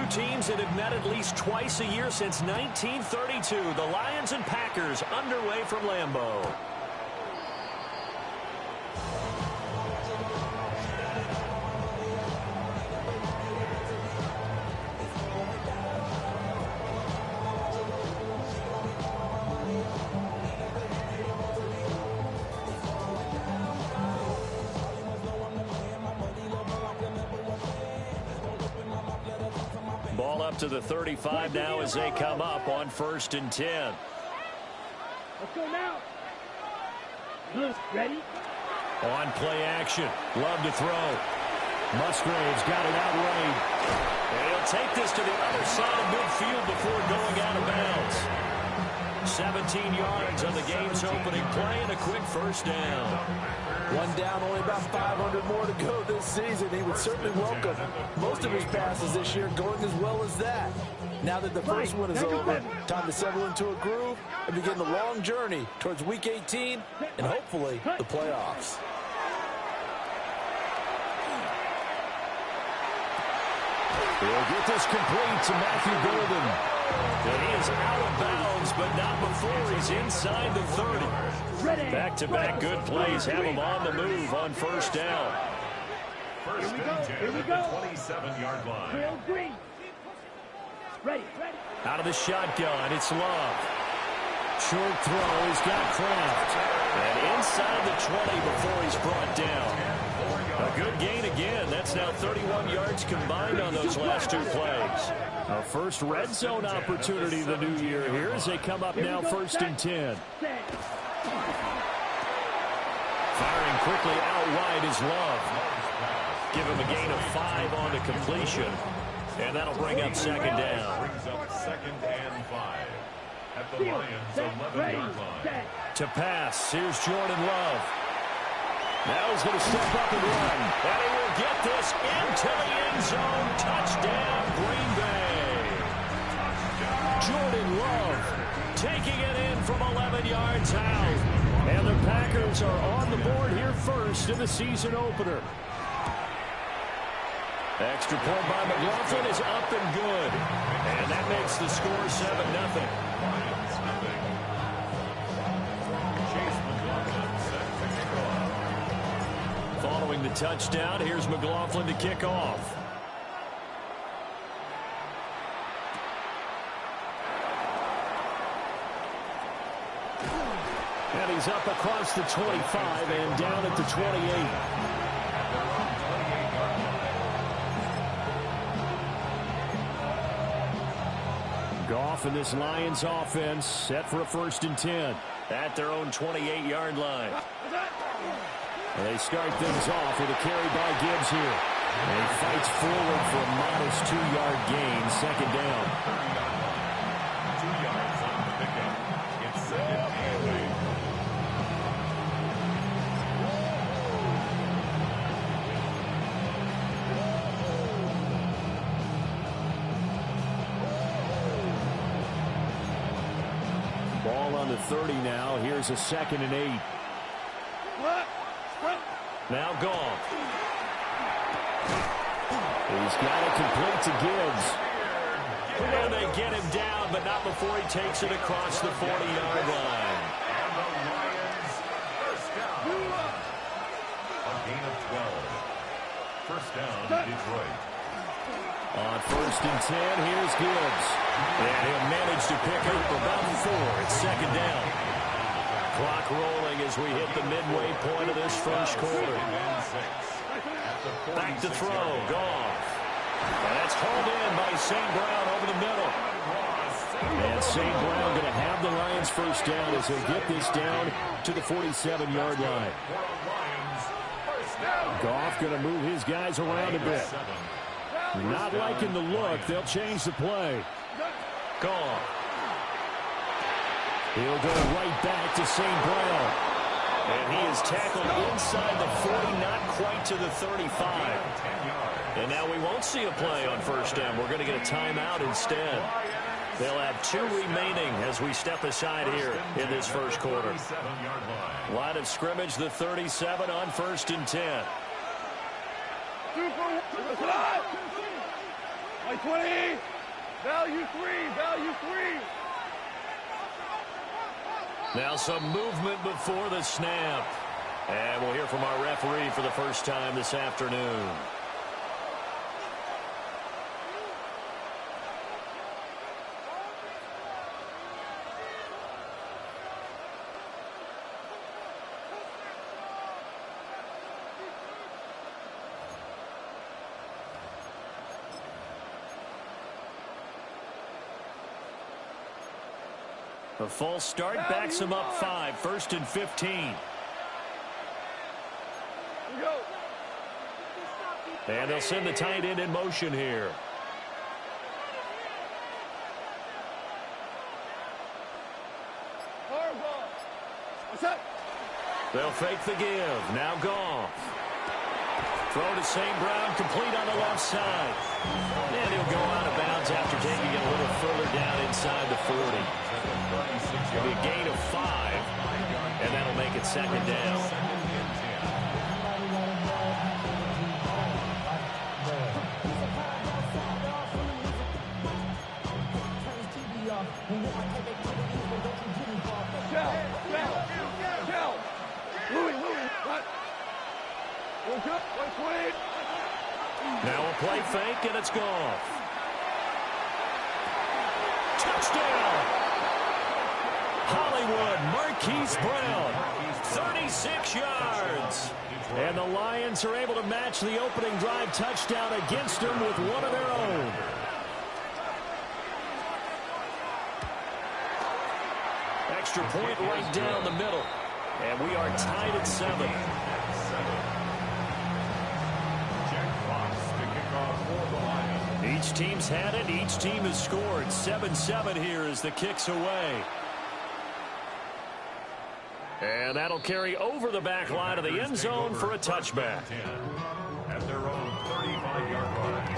teams that have met at least twice a year since 1932. The Lions and Packers underway from Lambeau. Ball up to the 35 now as they come up on 1st and 10. Let's go now. Good. Ready? On play action. Love to throw. Musgrave's got it outright. And he'll take this to the other side of midfield before going out of bounds. 17 yards on the game's opening play and a quick first down. One down, only about 500 more to go this season. He would certainly welcome most of his passes this year going as well as that. Now that the first one is over, time to settle into a groove and begin the long journey towards Week 18 and hopefully the playoffs. He'll get this complete to Matthew Golden. And he is out of bounds, but not before he's inside the 30. Back-to-back good plays have him on the move on first down. First and 10 at the 27-yard line. Ready. Out of the shotgun, it's Love. Short throw, he's got Kraft. And inside the 20 before he's brought down. A good gain again. That's now 31 yards combined on those last two plays. A first red zone opportunity the new year here as they come up now 1st and 10. Firing quickly out wide is Love. Give him a gain of 5 on the completion. And that'll bring up 2nd down. Brings up 2nd and 5 at the Lions' 11-yard line. To pass, here's Jordan Love. Now he's going to step up and run. And he will get this into the end zone. Touchdown, Green Bay. Jordan Love taking it in from 11 yards out. And the Packers are on the board here first in the season opener. Extra point by McLaughlin is up and good. And that makes the score 7-0. Following the touchdown, here's McLaughlin to kick off. And he's up across the 25 and down at the 28. Goff and this Lions offense set for a 1st and 10 at their own 28-yard line. And they start things off with a carry by Gibbs here. And he fights forward for a modest 2-yard gain, 2nd down. 2 yards on the pickup. It's 2nd and 8. Ball on the 30 now. Here's a 2nd and 8. Now Goff. He's got it complete to Gibbs. And they get him down, but not before he takes it across the 40-yard line. And the Lions first down. A gain of 12. First down, Detroit. On 1st and 10, here's Gibbs. And he'll manage to pick up about 4. It's 2nd down. Clock rolling as we hit the midway point of this first quarter. Back to throw, Goff. And that's hauled in by St. Brown over the middle. And St. Brown going to have the Lions first down as they get this down to the 47-yard line. Goff going to move his guys around a bit. Not liking the look. They'll change the play. Goff. He'll go right back to St. Brown. And he is tackled inside the 40, not quite to the 35. And now we won't see a play on first down. We're going to get a timeout instead. They'll have 2 remaining as we step aside here in this first quarter. Line of scrimmage, the 37 on 1st and 10. Like 20. Value 3. Value 3. Now some movement before the snap. And we'll hear from our referee for the first time this afternoon. A false start backs him up 5, 1st and 15. And they'll send the tight end in motion here. They'll fake the give. Now Goff. Throw to St. Brown, complete on the left side. And he'll go out of bounds after taking it a little further down inside the 40. It'll be a gain of 5, and that'll make it 2nd down. Now a play fake, and it's Goff. Touchdown! Hollywood, Marquise Brown, 36 yards. And the Lions are able to match the opening drive touchdown against them with one of their own. Extra point right down the middle. And we are tied at 7. Each team's had it. Each team has scored. 7-7 here as the kick's away. And that'll carry over the back line of the end zone for a touchback. At their own 35-yard line.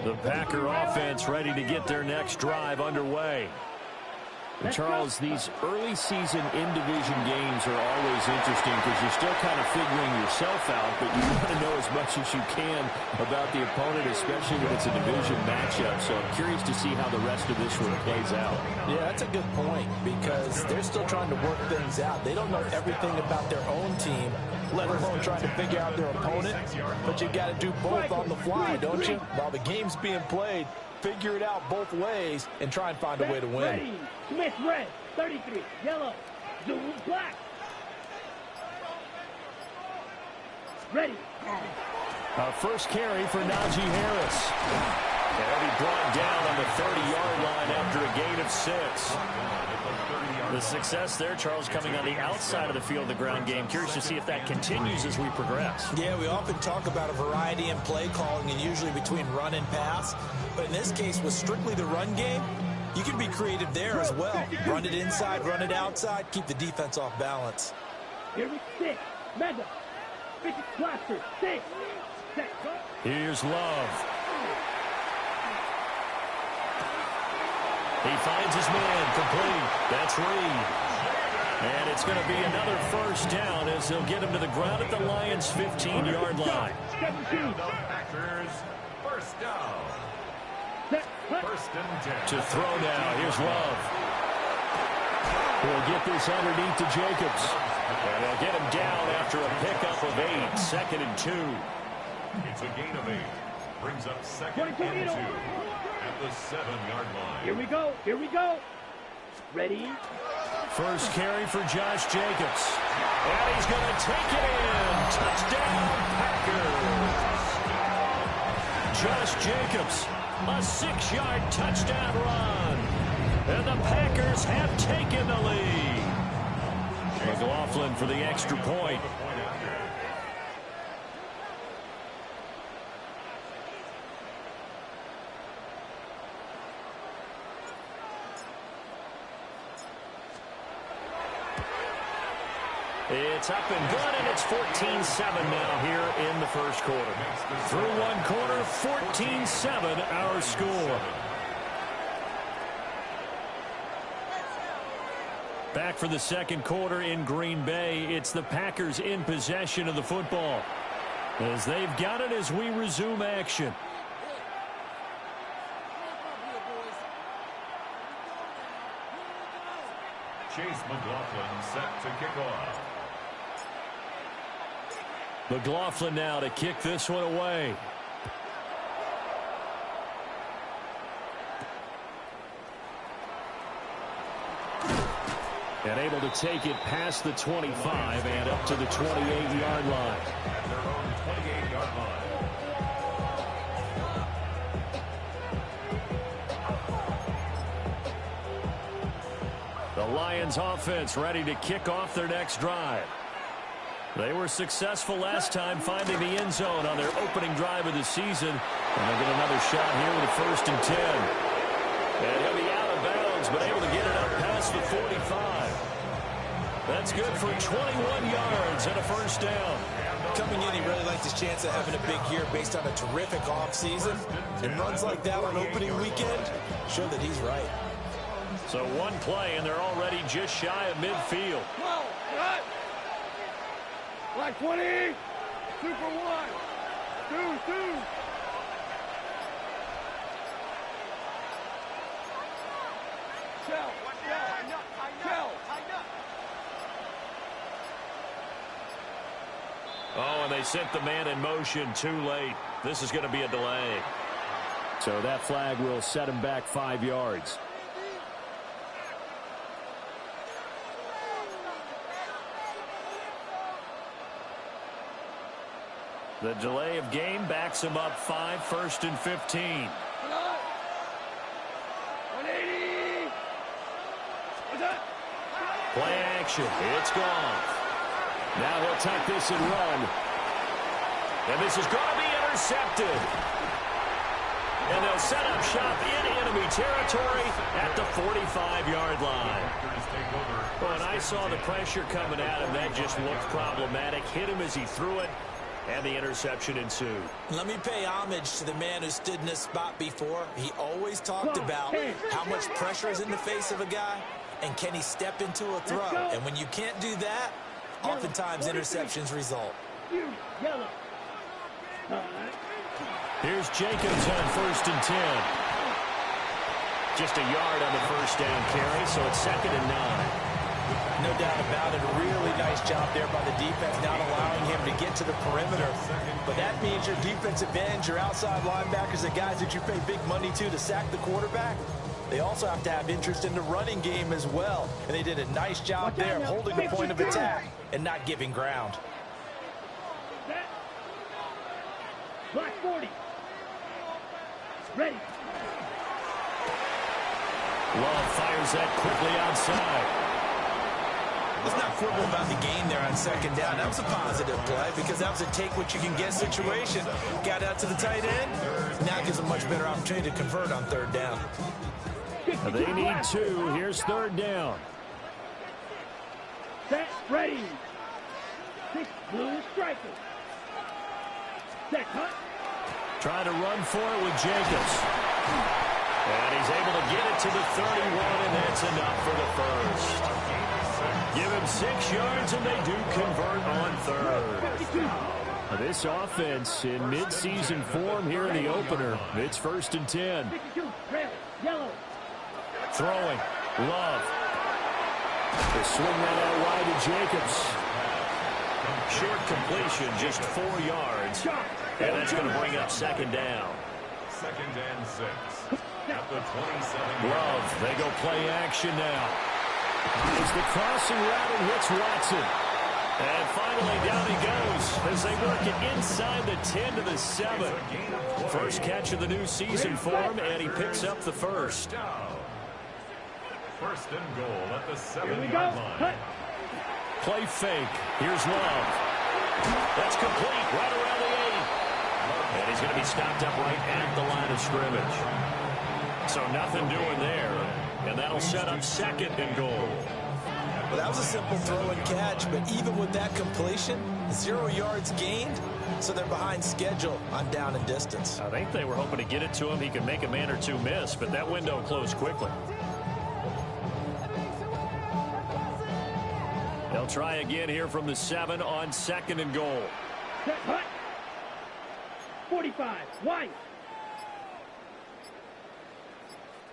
The Packer offense ready to get their next drive underway. And Charles, these early season in-division games are always interesting because you're still kind of figuring yourself out, but you want to know as much as you can about the opponent, especially when it's a division matchup. So I'm curious to see how the rest of this one plays out. Yeah, that's a good point because they're still trying to work things out. They don't know everything about their own team, let alone trying to figure out their opponent. But you got to do both on the fly, don't you? While the game's being played, figure it out both ways and try and find a way to win. Ready. Smith red, 33, yellow, Zoom black. Ready. Our first carry for Najee Harris. And he'll be brought down on the 30-yard line after a gain of 6. The success there, Charles, coming on the outside of the field, the ground game. Curious to see if that continues as we progress. Yeah, we often talk about a variety in play calling and usually between run and pass. But in this case, with strictly the run game, you can be creative there as well. Run it inside, run it outside, keep the defense off balance. Here we 6, mega, 50 blaster, 6, set. Here's Love. He finds his man, complete. That's Reed. And it's going to be another first down as they'll get him to the ground at the Lions' 15-yard line. 17. Packers, first down. First and 10. To throw now, here's Love. He'll get this underneath to Jacobs. And they'll get him down after a pickup of 8, 2nd and 2. It's a gain of 8. Brings up 2nd and 2 at the 7-yard line. Here we go. Here we go. Ready. First carry for Josh Jacobs. And he's going to take it in. Touchdown, Packers. Josh Jacobs, a 6-yard touchdown run. And the Packers have taken the lead. McLaughlin for the extra point. It's up and good, and it's 14-7 now here in the first quarter. Through one quarter, 14-7 our score. Back for the second quarter in Green Bay. It's the Packers in possession of the football, as they've got it as we resume action. Chase McLaughlin set to kick off. McLaughlin now to kick this one away. And able to take it past the 25 and up to the 28-yard line. At their own 28-yard line. The Lions offense ready to kick off their next drive. They were successful last time finding the end zone on their opening drive of the season. And they'll get another shot here with a 1st and 10. And he'll be out of bounds, but able to get it up past the 45. That's good for 21 yards and a 1st down. Coming in, he really liked his chance of having a big year based on a terrific offseason. And runs like that on opening weekend show that he's right. So one play, and they're already just shy of midfield. Black 20. Super 1. 2. Shell. Oh, and they sent the man in motion too late. This is going to be a delay. So that flag will set him back 5 yards. The delay of game backs him up 5, 1st and 15. 180. Play action. It's gone. Now he'll take this and run. And this is going to be intercepted. And they'll set up shop in enemy territory at the 45-yard line. When I saw the pressure coming at him, that just looked problematic. Hit him as he threw it, and the interception ensued. Let me pay homage to the man who stood in this spot before. He always talked about how much pressure is in the face of a guy, and can he step into a throw. And when you can't do that, oftentimes interceptions result. Here's Jacobs on 1st and 10. Just a yard on the 1st down carry, so it's 2nd and 9. No doubt about it. A really nice job there by the defense, not allowing him to get to the perimeter. But that means your defensive ends, your outside linebackers, the guys that you pay big money to sack the quarterback, they also have to have interest in the running game as well. And they did a nice job there of holding the point of attack and not giving ground. Black 40. Ready. Love fires that quickly outside. Let's not quibble about the gain there on 2nd down. That was a positive play because that was a take-what-you-can-get situation. Got out to the tight end. Now gives a much better opportunity to convert on 3rd down. They need 2. Here's 3rd down. Set. Ready. 6 blue striker. Set. Cut. Trying to run for it with Jacobs. And he's able to get it to the 31, and that's enough for the 1st. Give him 6 yards, and they do convert on 3rd. This offense in midseason form here in the opener. It's 1st and 10. Yellow. Throwing. Love. They swing that out wide to Jacobs. Short completion, just 4 yards. And that's going to bring up 2nd down. 2nd and 6. At the 27. Love, they go play action now. It's the crossing route and hits Watson. And finally down he goes as they work it inside the 10 to the 7. First catch of the new season for him, and he picks up the 1st. 1st and goal at the 7-yard line. Play fake. Here's Love. That's complete right around the 8. And he's going to be stopped up right at the line of scrimmage. So nothing doing there. And that'll set up 2nd and goal. Well, that was a simple throw and catch, but even with that completion, 0 yards gained, so they're behind schedule on down and distance. I think they were hoping to get it to him. He could make a man or two miss, but that window closed quickly. They'll try again here from the 7 on 2nd and goal. Set, hut. 45, White.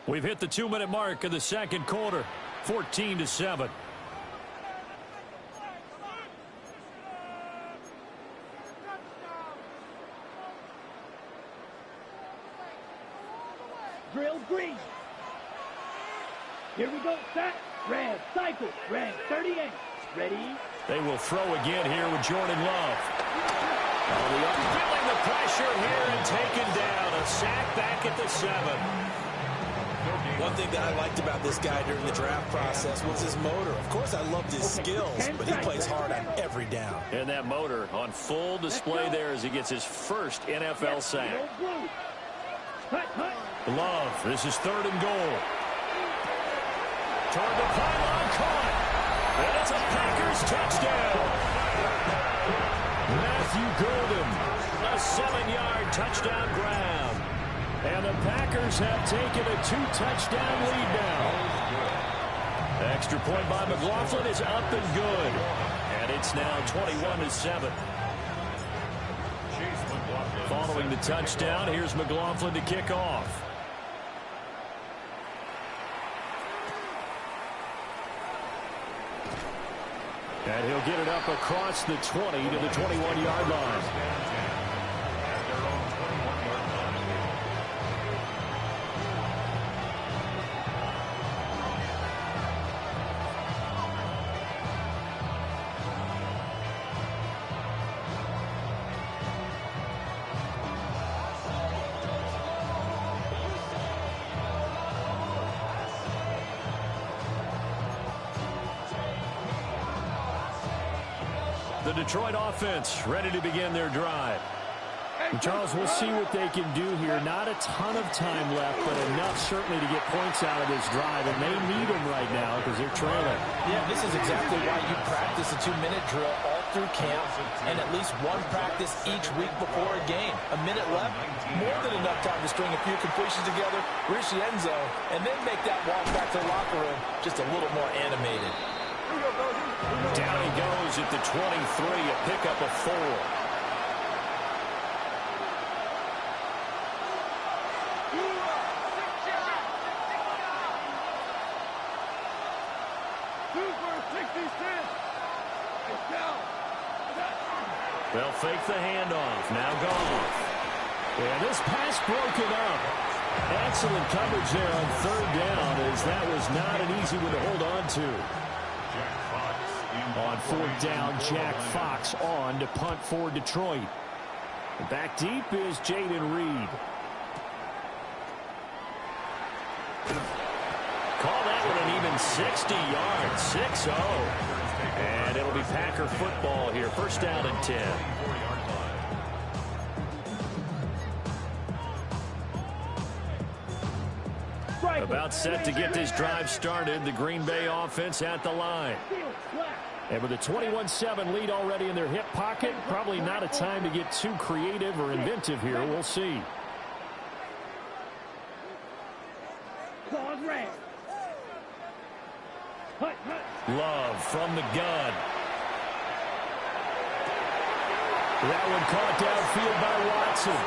We've hit the 2-minute mark of the second quarter. 14-7. Drill green. Here we go, set. Red, cycle. Red, 38. Ready? They will throw again here with Jordan Love. Feeling the pressure here and taken down. A sack back at the 7. One thing that I liked about this guy during the draft process was his motor. Of course, I loved his skills, but he plays hard on every down. And that motor on full display there as he gets his first NFL sack. Love, this is 3rd and goal. Toward the pylon, caught. And it's a Packers touchdown. Matthew Golden, a 7-yard touchdown grab. And the Packers have taken a 2-touchdown lead now. Extra point by McLaughlin is up and good. And it's now 21-7. Following the touchdown, here's McLaughlin to kick off. And he'll get it up across the 20 to the 21-yard line. The Detroit offense ready to begin their drive. And Charles, we'll see what they can do here. Not a ton of time left, but enough certainly to get points out of this drive. And they need them right now because they're trailing. Yeah, this is exactly why you practice a 2-minute drill all through camp and at least one practice each week before a game. A minute left, more than enough time to string a few completions together, reach the end zone, and then make that walk back to the locker room just a little more animated. Down he goes at the 23, a pickup of 4. They'll fake the handoff. Now Goff. And this pass broken up. Excellent coverage there on 3rd down, as that was not an easy one to hold on to. On 4th down, Jack Fox on to punt for Detroit. Back deep is Jaden Reed. Call that one an even 60 yards, 6-0. And it'll be Packer football here. 1st down and 10. About set to get this drive started. The Green Bay offense at the line. And with a 21-7 lead already in their hip pocket, probably not a time to get too creative or inventive here. We'll see. Love from the gun. That one caught downfield by Watson.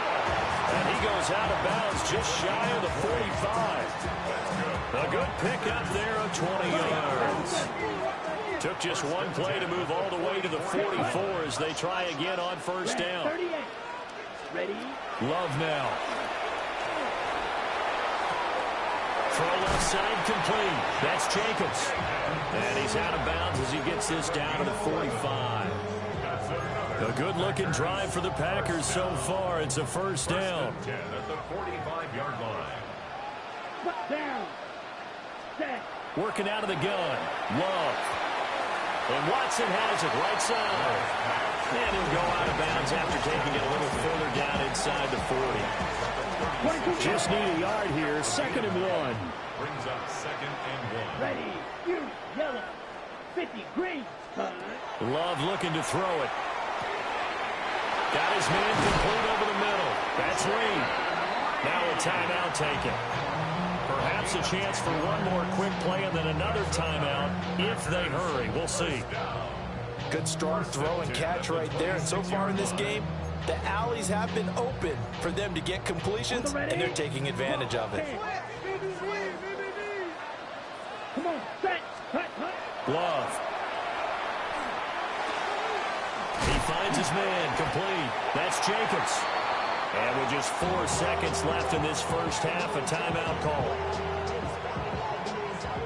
And he goes out of bounds just shy of the 45. A good pickup there of 20 yards. Took just one play to move all the way to the 44 as they try again on 1st down. Love now. Throw left side complete. That's Jacobs. And he's out of bounds as he gets this down to the 45. A good-looking drive for the Packers so far. It's a 1st down. At the 45-yard line. Down. Set. Working out of the gun. Love. And Watson has it right side. And he'll go out of bounds after taking it a little further down inside the 40. Just need a yard here. 2nd and 1. Brings up 2nd and 1. Ready. You. Yellow. 50. Green. Love looking to throw it. Got his man complete over the middle. That's Reed. Now a timeout taken. Perhaps a chance for one more quick play and then another timeout if they hurry. We'll see. Good, strong throw and catch right there. And so far in this game, the alleys have been open for them to get completions, and they're taking advantage of it. Come on, set, cut. Glove. He finds his man, complete. That's Jacobs. And with just 4 seconds left in this first half, a timeout call.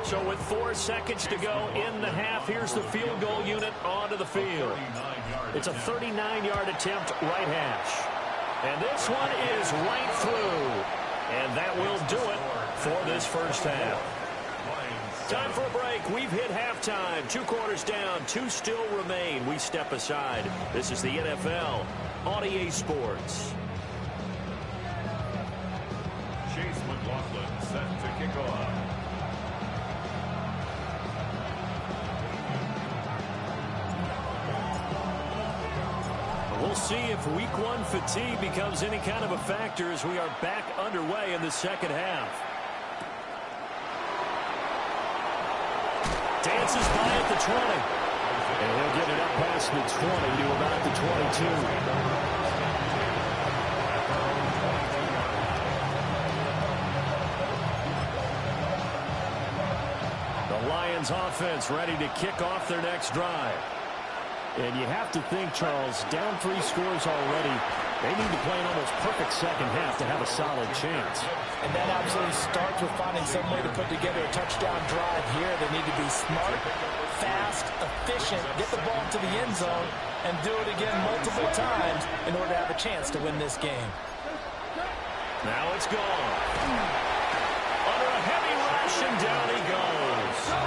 So with 4 seconds to go in the half, here's the field goal unit onto the field. It's a 39-yard attempt, right hash. And this one is right through. And that will do it for this first half. Time for a break. We've hit halftime. 2 quarters down. 2 still remain. We step aside. This is the NFL on EA Sports. Chase McLaughlin set to kick off. We'll see if week 1 fatigue becomes any kind of a factor as we are back underway in the second half. Dances by at the 20. And he'll get it up past the 20 to about the 22. The Lions offense ready to kick off their next drive. And you have to think, Charles, down 3 scores already. They need to play an almost perfect second half to have a solid chance. And that absolutely starts with finding some way to put together a touchdown drive here. They need to be smart, fast, efficient, get the ball to the end zone, and do it again multiple times in order to have a chance to win this game. Now it's gone. Under a heavy rush, and down he goes.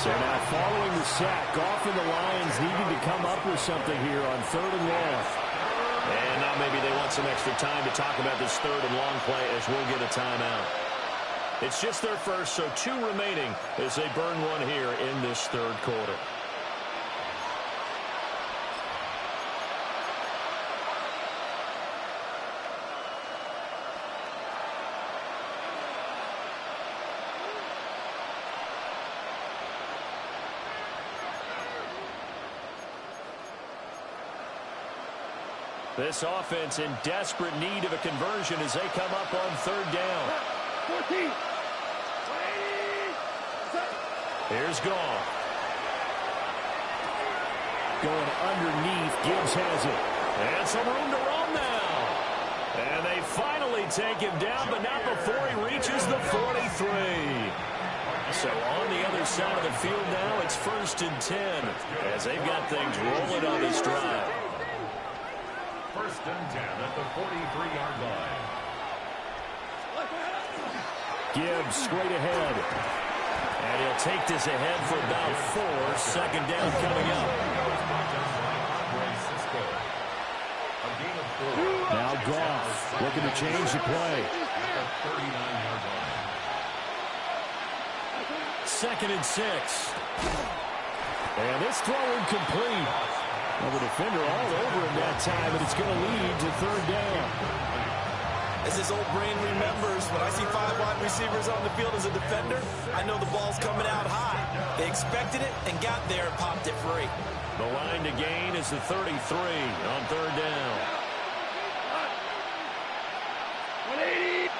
So now following the sack, Goff and the Lions needing to come up with something here on 3rd and long. And now maybe they want some extra time to talk about this 3rd and long play as we'll get a timeout. It's just their first, so 2 remaining as they burn one here in this 3rd quarter. This offense in desperate need of a conversion as they come up on 3rd down. 14. Here's Goff. Going underneath, Gibbs has it. And some room to run now. And they finally take him down, but not before he reaches the 43. So on the other side of the field now, it's 1st and 10 as they've got things rolling on this drive. 1st and 10 at the 43-yard line. Gibbs straight ahead. And he'll take this ahead for about 4. 2nd down coming up. Now Goff looking to change the play. 2nd and 6. And this throw incomplete. Well, the defender all over him that time, but it's going to lead to 3rd down. As his old brain remembers, when I see 5 wide receivers on the field as a defender, I know the ball's coming out high. They expected it and got there and popped it free. The line to gain is the 33 on 3rd down. 185.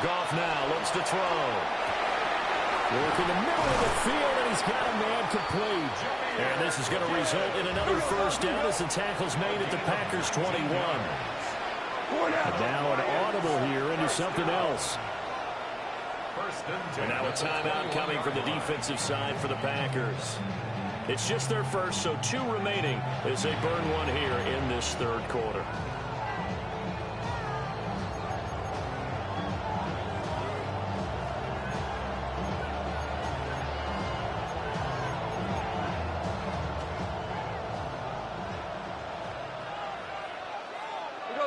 Goff now looks to throw. Work in the middle of the field, and he's got a man complete. And this is going to result in another 1st down as the tackle's made at the Packers' 21. Now an audible here into something else. And now a timeout coming from the defensive side for the Packers. It's just their first, so 2 remaining as they burn one here in this 3rd quarter.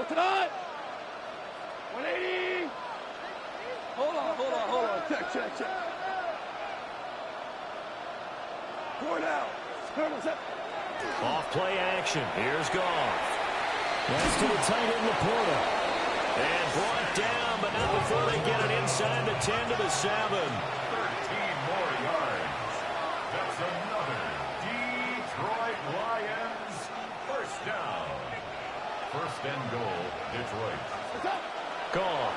Tonight, 180. Hold on. Check. 4 now. Off play action. Here's Goff. That's to the tight end, Laporta. And brought down, but not before they get it inside the 10 to the 7. It's another Detroit Lions first down. First and goal, Detroit. Gone.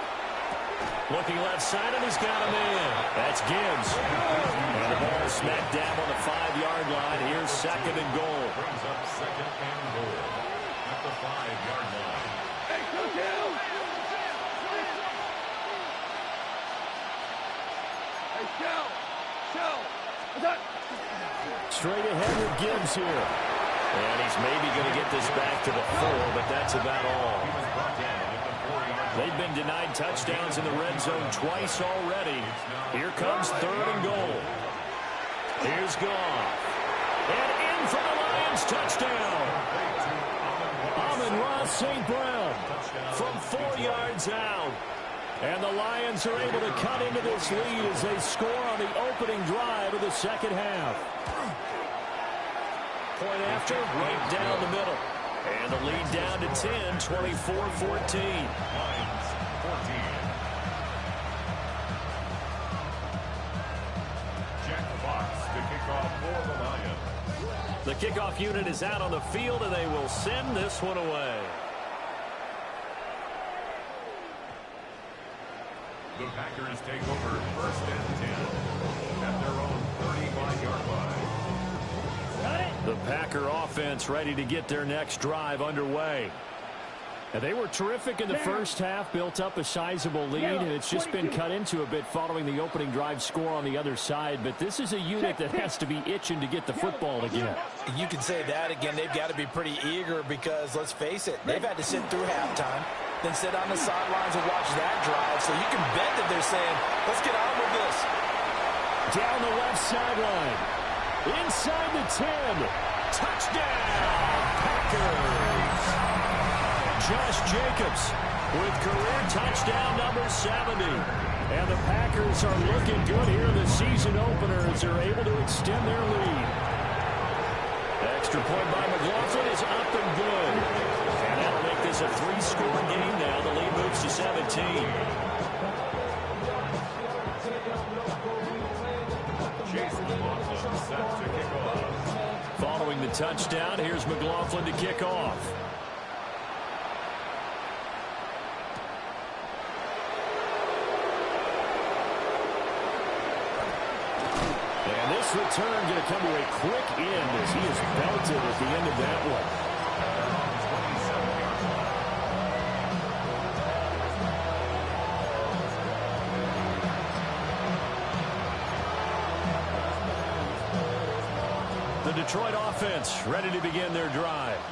Looking left side, and he's got him in. That's Gibbs. And the ball smacked down on the 5-yard line. Here's second and goal. Brings up second and goal at the 5-yard line. Hey, go down! Hey, Shell! Straight ahead with Gibbs here. And he's maybe going to get this back to the 4, but that's about all. He was brought down at the 4-yard line. They've been denied touchdowns in the red zone twice already. Here comes third and goal. Here's Goff. And in for the Lions touchdown. Amon-Ra St. Brown from 4 yards out. And the Lions are able to cut into this lead as they score on the opening drive of the second half. Point after, right down the middle. And the lead down to 10, 24-14. Lions 14. Jack Fox to kick off for the Lions. The kickoff unit is out on the field, and they will send this one away. The Packers take over first and 10 at their own 35-yard line. The Packer offense ready to get their next drive underway. And they were terrific in the first half, built up a sizable lead, and it's just been cut into a bit following the opening drive score on the other side. But this is a unit that has to be itching to get the football again. You can say that again. They've got to be pretty eager because, let's face it, they've had to sit through halftime, then sit on the sidelines and watch that drive. So you can bet that they're saying, let's get on with this. Down the left sideline. Inside the 10. Touchdown, Packers. Josh Jacobs with career touchdown number 70. And the Packers are looking good here in the season opener as they're able to extend their lead. Extra point by McLaughlin is up and good. And that'll make this a 3-score game now. The lead moves to 17. Chase McLaughlin set to kick off. Following the touchdown, here's McLaughlin to kick off. And this return going to come to a quick end as he is belted at the end of that one. The Detroit offense ready to begin their drive.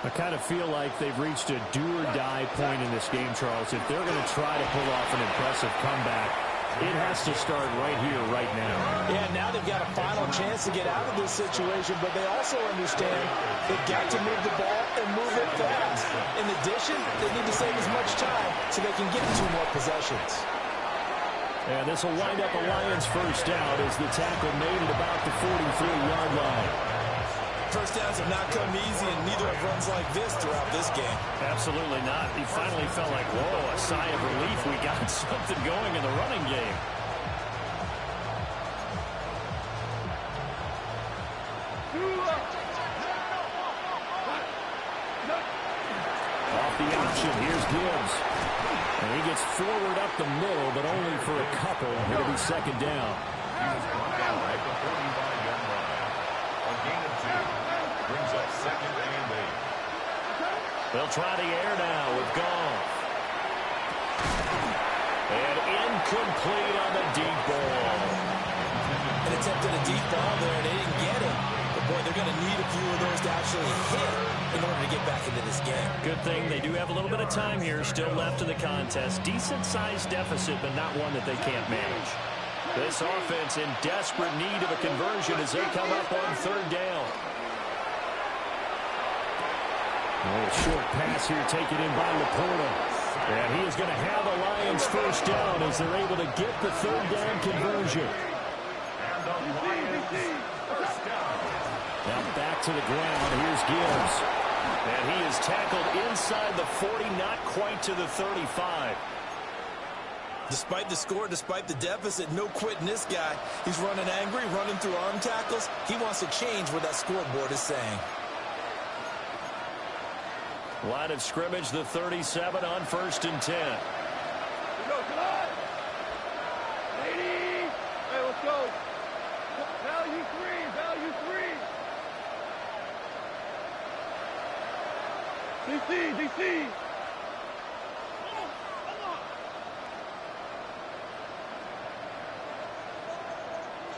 I kind of feel like they've reached a do-or-die point in this game, Charles. If they're going to try to pull off an impressive comeback, it has to start right here, right now. Yeah, now they've got a final chance to get out of this situation, but they also understand they've got to move the ball and move it fast. In addition, they need to save as much time so they can get 2 more possessions. And this will wind up a Lions first down as the tackle made at about the 43-yard line. First downs have not come easy, and neither have runs like this throughout this game. Absolutely not. He finally felt like, whoa, a sigh of relief. We got something going in the running game. Off the option, here's Gibbs. And he gets forward up the middle, but only for a couple. It'll be second down. He was brought down at the 45-yard line. A gain of 2 brings up second and 8. They'll try the air now with Goff. And incomplete on the deep ball. An attempt at a deep ball there, and they didn't get it. But, boy, they're going to need a few of those to actually hit in order to get back into this game. Good thing they do have a little bit of time here still left in the contest. Decent-sized deficit, but not one that they can't manage. This offense in desperate need of a conversion as they come up on third down. A short pass here taken in by Laporta. And he is going to have the Lions first down as they're able to get the third down conversion. And the Lions first down. Now back to the ground. Here's Gibbs. And he is tackled inside the 40, not quite to the 35. Despite the score, despite the deficit, no quitting this guy. He's running angry, running through arm tackles. He wants to change what that scoreboard is saying. Line of scrimmage, the 37 on 1st and 10. Here we go, come on! Lady! Hey, let's go! Value three! Value three! DC! DC!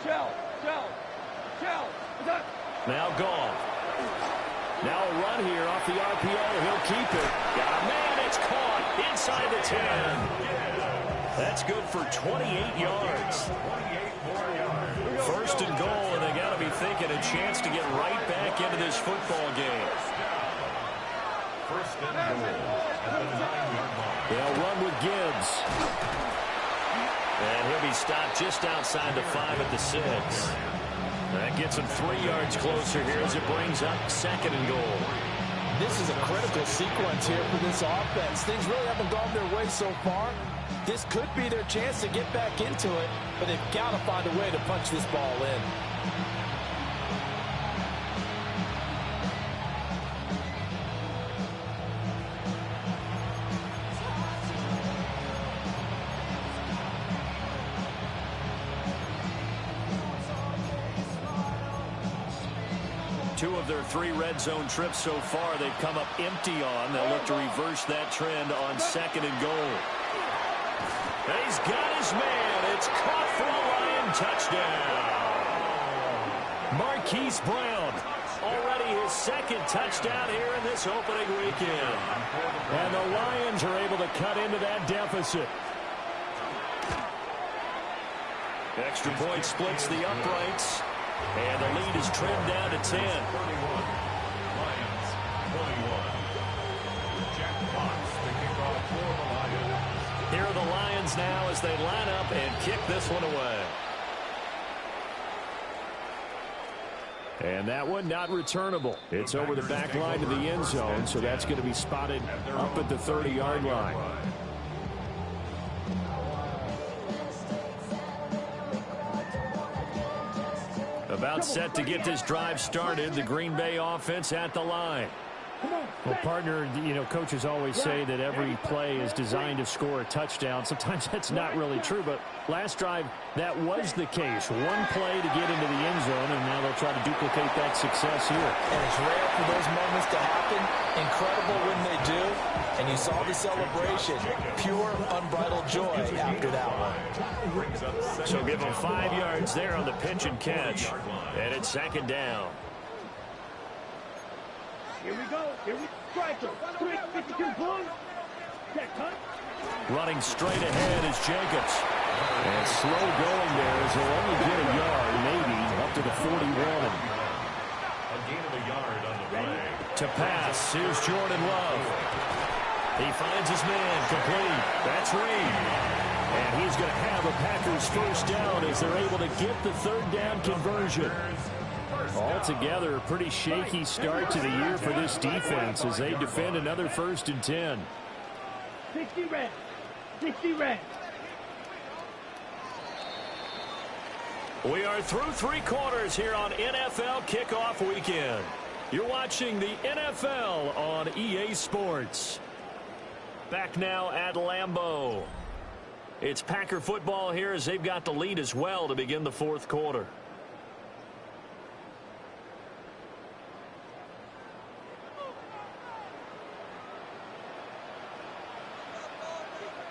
Shell! Now gone. Now a run here off the RPO. He'll keep it. Got a man. It's caught inside the 10. That's good for 28 yards. 1st and goal, and they got to be thinking a chance to get right back into this football game. 1st and goal at the 9-yard line. They'll run with Gibbs. And he'll be stopped just outside the 5 at the 6. That gets him 3 yards closer here as it brings up 2nd and goal. This is a critical sequence here for this offense. Things really haven't gone their way so far. This could be their chance to get back into it, but they've got to find a way to punch this ball in. Two of their 3 red zone trips so far, they've come up empty on. They'll look to reverse that trend on 2nd and goal. And he's got his man. It's caught for a Lion touchdown. Marquise Brown, already his 2nd touchdown here in this opening weekend. And the Lions are able to cut into that deficit. Extra point splits the uprights. And the lead is trimmed down to 10. 21. Lions, 21. Jack Fox, the kickoff for the Lions. Here are the Lions now as they line up and kick this one away. And that one not returnable. It's over the back line to the end zone, so that's going to be spotted up at the 30-yard line. About set to get this drive started. The Green Bay offense at the line. Well, partner, you know, coaches always say that every play is designed to score a touchdown. Sometimes that's not really true, but last drive, that was the case. One play to get into the end zone, and now they'll try to duplicate that success here. And it's rare for those moments to happen. Incredible when they do. And you saw the celebration. Pure, unbridled joy after that one. So give them 5 yards there on the pitch and catch. And it's 2nd down. Here we go. Here we striker. 352 points. Check, huh? Running straight ahead is Jacobs. And slow going there as he'll only get a yard, maybe, up to the 41. A gain of a yard on the play. To pass, here's Jordan Love. He finds his man, complete. That's Reed. And he's going to have a Packers 1st down as they're able to get the 3rd down conversion. Altogether, a pretty shaky start to the year for this defense as they defend another 1st and 10. 60 red. 60 red. We are through 3 quarters here on NFL Kickoff Weekend. You're watching the NFL on EA Sports. Back now at Lambeau. It's Packer football here as they've got the lead as well to begin the 4th quarter.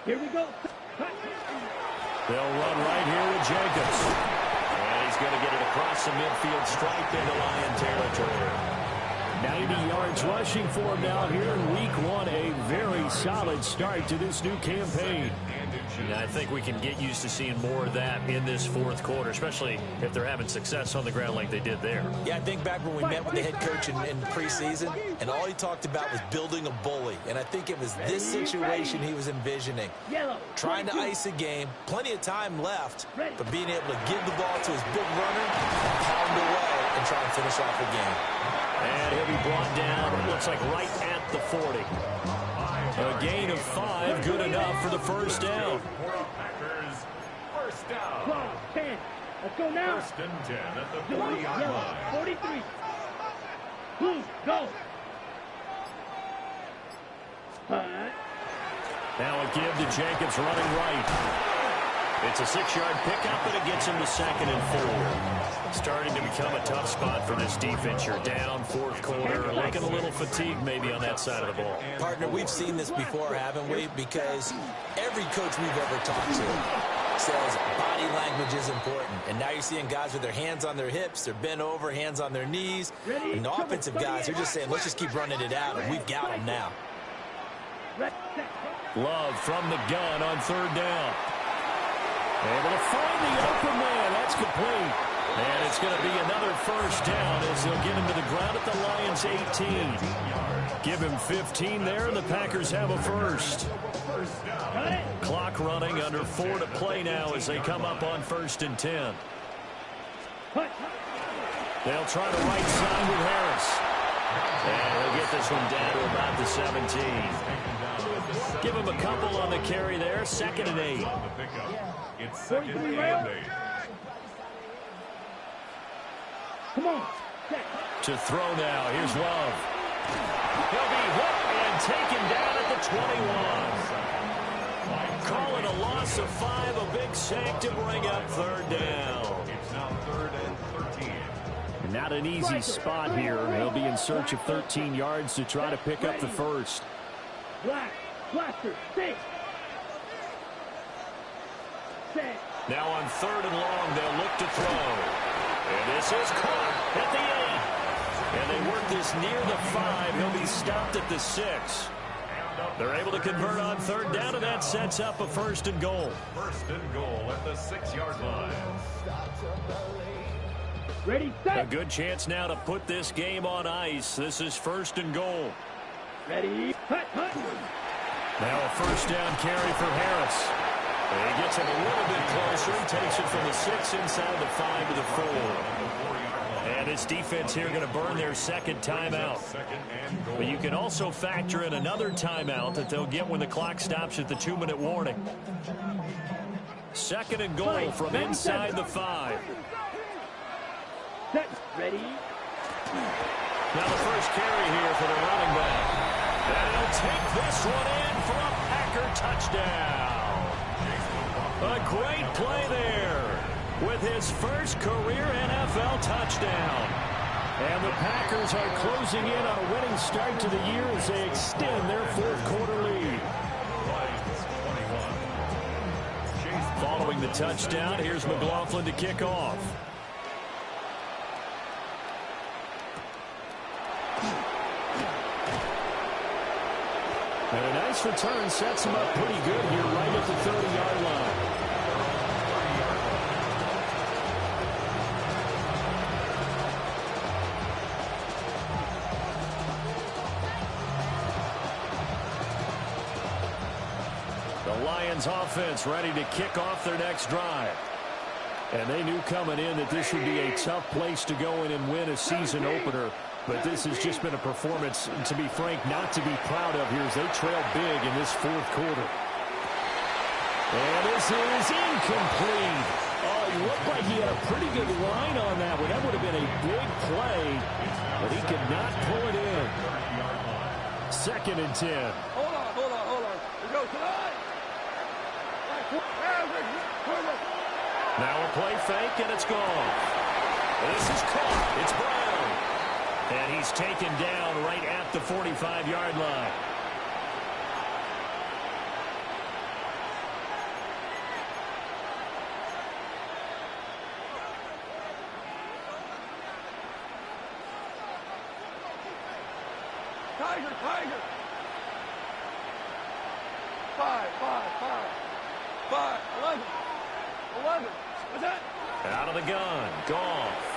Here we go. They'll run right here with Jacobs. And he's going to get it across the midfield stripe into Lion territory. 90 yards rushing for him now here in week 1. A very solid start to this new campaign. Yeah, I think we can get used to seeing more of that in this 4th quarter, especially if they're having success on the ground like they did there. Yeah, I think back when we met with the head coach in preseason, and all he talked about was building a bully. And I think it was this situation he was envisioning. Trying to ice a game, plenty of time left, but being able to give the ball to his big runner, pound away, and try and finish off the game. And he'll be brought down, it looks like right at the 40. A gain of 5, good enough for the first down. Packers, first down. 12, 10. Let's go now. First and 10 at the Yellow, 40-yard yellow, line. 43. Blue, go. Now a give to Jacobs running right. It's a 6-yard pickup, and it gets him to 2nd and 4. Starting to become a tough spot for this defense. You're down, fourth quarter, looking a little fatigued maybe on that side of the ball. Partner, we've seen this before, haven't we? Because every coach we've ever talked to says body language is important. And now you're seeing guys with their hands on their hips, they're bent over, hands on their knees. And the offensive guys are just saying, let's just keep running it out, and we've got them now. Love from the gun on 3rd down. Able to find the open man. That's complete. And it's going to be another first down as they'll get him to the ground at the Lions' 18. Give him 15 there, and the Packers have a first. Clock running, under 4 to play now as they come up on 1st and 10. They'll try the right side with Harris. And he'll get this one down to about the 17. Give him a couple on the carry there, 2nd and 8. It's 2nd and 8. Come on. To throw now. Here's Love. He'll be hit and taken down at the 21. Call it a loss of 5, a big sack to bring up 3rd down. It's now 3rd and 13. Not an easy spot here. They'll be in search of 13 yards to try to pick up the first. Black, blaster, 6. Now on 3rd and long, they'll look to throw. And this is caught at the 8. And they work this near the 5. He'll be stopped at the 6. They're able to convert on 3rd down, and that sets up a 1st and goal. 1st and goal at the 6-yard line. Ready, set. A good chance now to put this game on ice. This is 1st and goal. Ready, hut, hut. Now a first down carry for Harris. And he gets it a little bit closer. He takes it from the 6 inside the 5 to the 4. And this defense here going to burn their 2nd timeout. But you can also factor in another timeout that they'll get when the clock stops at the 2-minute warning. 2nd and goal from inside the 5. Set, ready. Now the first carry here for the running back. And he'll take this one in for a Packer touchdown. A great play there with his first career NFL touchdown. And the Packers are closing in on a winning start to the year as they extend their 4th quarter lead. Following the touchdown, here's McLaughlin to kick off. And a nice return sets him up pretty good here right at the 30-yard line. The Lions offense ready to kick off their next drive. And they knew coming in that this would be a tough place to go in and win a season opener. But this has just been a performance, to be frank, not to be proud of here as they trail big in this 4th quarter. And this is incomplete. Oh, he looked like he had a pretty good line on that one. That would have been a big play, but he could not pull it in. 2nd and 10. Hold on. We go tonight. Now a play fake, and it's gone. This is caught. It's Brown. And he's taken down right at the 45-yard line. Tiger. 5, 11. What's that? Out of the gun. Goff.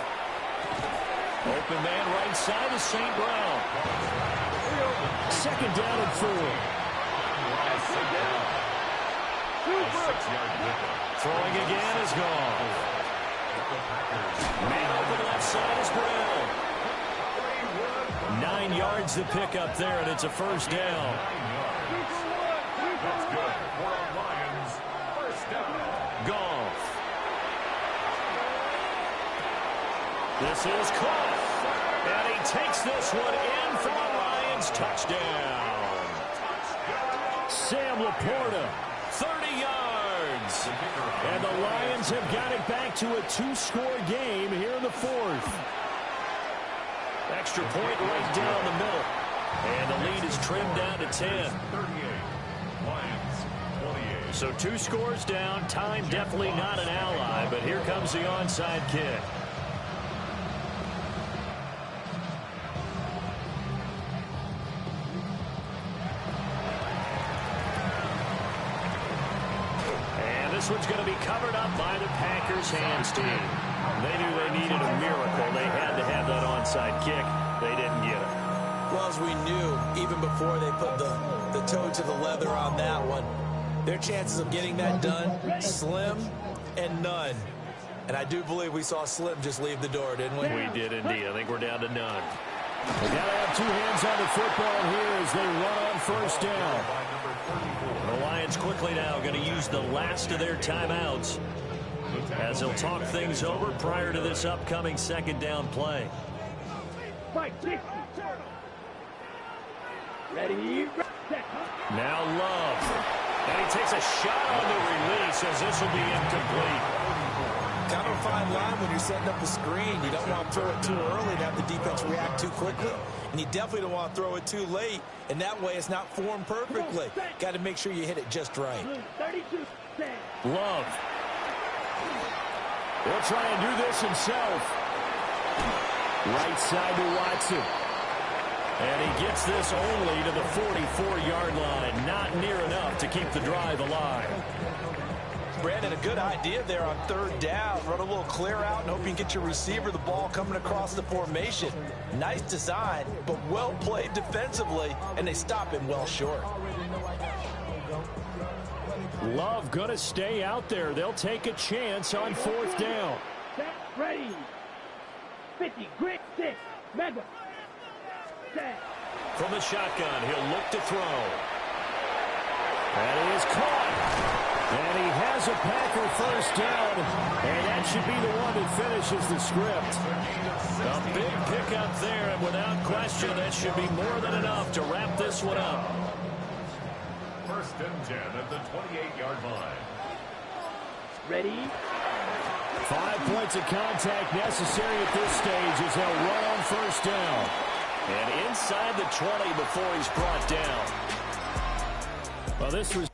Open man right side is St. Brown. 2nd down and 4. Throwing again is Goff. Man open left side is Brown. 9 9 yards to pick up there, and it's a first down. That's good for a Lions first down. Goff. This is caught. And he takes this one in for a Lions touchdown. Sam Laporta, 30 yards. And the Lions have got it back to a 2-score game here in the fourth. Extra point right down the middle. And the lead is trimmed down to 10. 38. Lions 28. So 2 scores down. Time definitely not an ally, but here comes the onside kick. And this one's going to be covered up by the Packers hands team. They knew they needed a miracle. They had to have that onside kick. They didn't get it. Well, as we knew, even before they put the toe to the leather on that one, their chances of getting that done, slim and none. And I do believe we saw Slim just leave the door, didn't we? We did indeed. I think we're down to none. They got to have 2 hands on the football here as they run on first down. The Lions quickly now going to use the last of their timeouts as they'll talk things over prior to this upcoming second down play. Fight 60. Ready, set. Now Love. And he takes a shot on the release as this will be incomplete. Kind of a fine line when you're setting up a screen. You don't want to throw it too early and have the defense react too quickly. And you definitely don't want to throw it too late. And that way it's not formed perfectly. Got to make sure you hit it just right. 32. Set. Love. He'll try and do this himself. Right side to Watson. And he gets this only to the 44-yard line. Not near enough to keep the drive alive. Brandon, a good idea there on third down. Run a little clear out and hope you can get your receiver the ball coming across the formation. Nice design, but well played defensively, and they stop him well short. Love going to stay out there. They'll take a chance on fourth down. Set. Ready. 50. Grit 6. Mega. Set. From the shotgun, he'll look to throw. And he is caught. And he has a Packer first down. And that should be the one that finishes the script. A big pickup there, and without question, that should be more than enough to wrap this one up. First and 10 at the 28-yard line. Ready. 5 points of contact necessary at this stage as they'll run on first down. And inside the 20 before he's brought down. Well, this was